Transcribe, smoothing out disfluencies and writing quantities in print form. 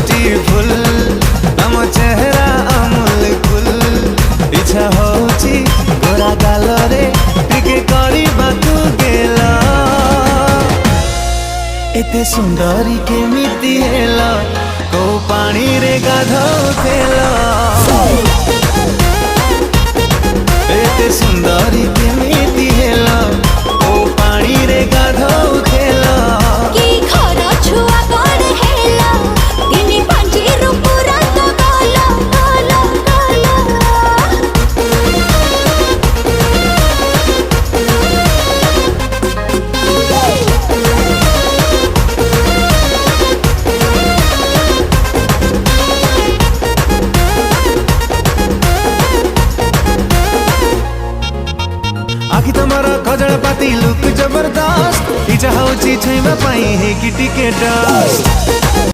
फुटुची full तम चेहरा अमूल कुल इच्छा होची गोरा गालरे टिके करबाकू गेल एते सुंदरी केमिति हेल को पानी रे गाधौथेल एते सुंदरी केमिति हेल को पानी रे गाधौथेल की घर छुआ बड़ हेला दिनी पांची रूपुरा तो गला गला गला आखि तमरा खजल पाती लुक जबरदस्त इच्छा होची छुइबा पाई हे कि टिके डस्ट